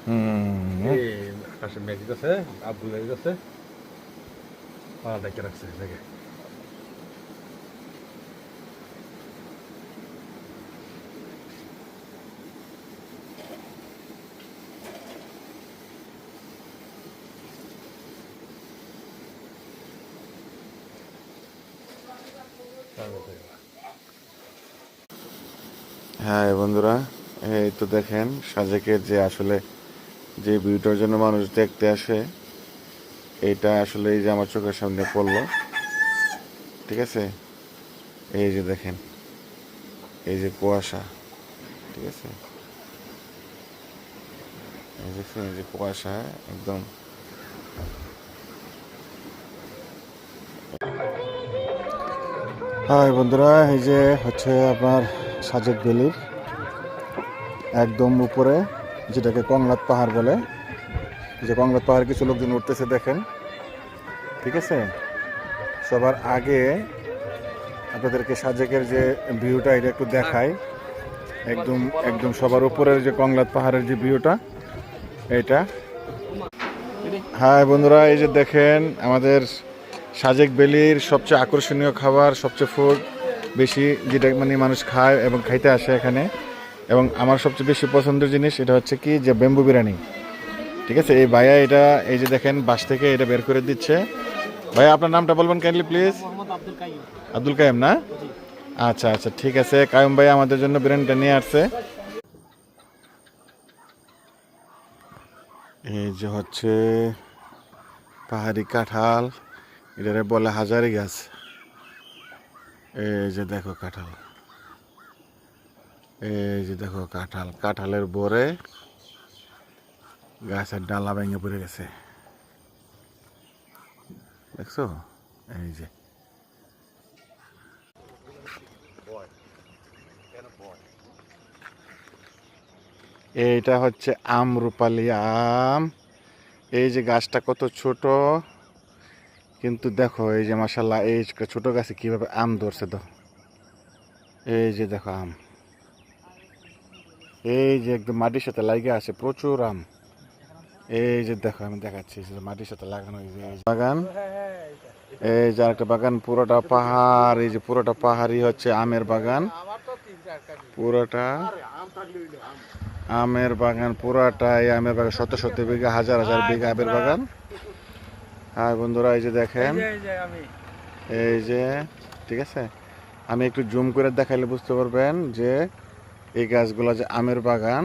এই আকাশে মেঘ আছে, আব্বুল মেঘ আছে, পাড়া ডেকে রাখছে দেখে। হ্যাঁ বন্ধুরা, এই তো দেখেন সাজেকের যে আসলে যে ভিউটার জন্য মানুষ দেখতে আসে, এইটা আসলে এই যে আমার চোখের সামনে পড়লো। ঠিক আছে, এই যে দেখেন, এই যে কুয়াশা, ঠিক আছে, এই দেখছেন, এই যে কুয়াশা একদম। হ্যাঁ বন্ধুরা, এই যে হচ্ছে আপনার সাজেক ভ্যালির একদম উপরে, যেটাকে কংলাত পাহাড় বলে। যে কংলাত পাহাড়ে কিছু লোকজন উঠতেছে দেখেন। ঠিক আছে, সবার আগে আপনাদেরকে সাজেকের যে ভিউটা এটা একটু দেখাই। একদম একদম সবার উপরের যে কংলাত পাহাড়ের যে ভিউটা এইটা। হ্যাঁ বন্ধুরা, এই যে দেখেন আমাদের সাজেক ভ্যালির সবচেয়ে আকর্ষণীয় খাবার, সবচেয়ে ফুড বেশি যেটা মানে মানুষ খায় এবং খাইতে আসে এখানে, এবং আমার সবচেয়ে বেশি পছন্দের জিনিস এটা হচ্ছে কি যে বেম্বু বিরিয়ানি। ঠিক আছে, এই ভাইয়া এটা এই যে দেখেন বাস থেকে এটা বের করে দিচ্ছে। ভাইয়া আপনার নামটা বলবেন কাইন্ডলি প্লিজ। আব্দুল কাইম না? আচ্ছা আচ্ছা, ঠিক আছে, কাইম ভাই আমাদের জন্য বিরিয়ানিটা নিয়ে আসছে। এই যে হচ্ছে পাহাড়ি কাঁঠাল, এটারে বলে হাজারি গাছ। এই যে দেখো কাঁঠাল, এই যে দেখো কাঁঠাল, কাঁঠালের বোরে গাছের ডালা ভেঙে পড়ে গেছে, দেখছো? এই যে এইটা হচ্ছে আমরুপালি আম। এই যে গাছটা কত ছোট, কিন্তু দেখো এই যে মাশাল্লাহ এই ছোট গাছে কিভাবে আম ধরছে। তো এই যে দেখো আম, এই যে একদম মাটির সাথে লাগিয়ে আছে প্রচুর আম। এই যে দেখো আমি দেখাচ্ছি, মাটির সাথে লাগানো এই যে বাগান। এই যে একটা বাগান, পুরোটা পাহাড়, এই যে পুরোটা পাহাড়ই হচ্ছে আমের বাগান। পুরোটা আমের বাগান, পুরোটাই আমের বাগান, শত শত বিঘা, হাজার হাজার বিঘা আমের বাগান। হ্যাঁ বন্ধুরা, এই যে দেখেন, এই যে, ঠিক আছে, আমি একটু জুম করে দেখাইলে বুঝতে পারবেন যে এই গাছগুলো যে আমের বাগান।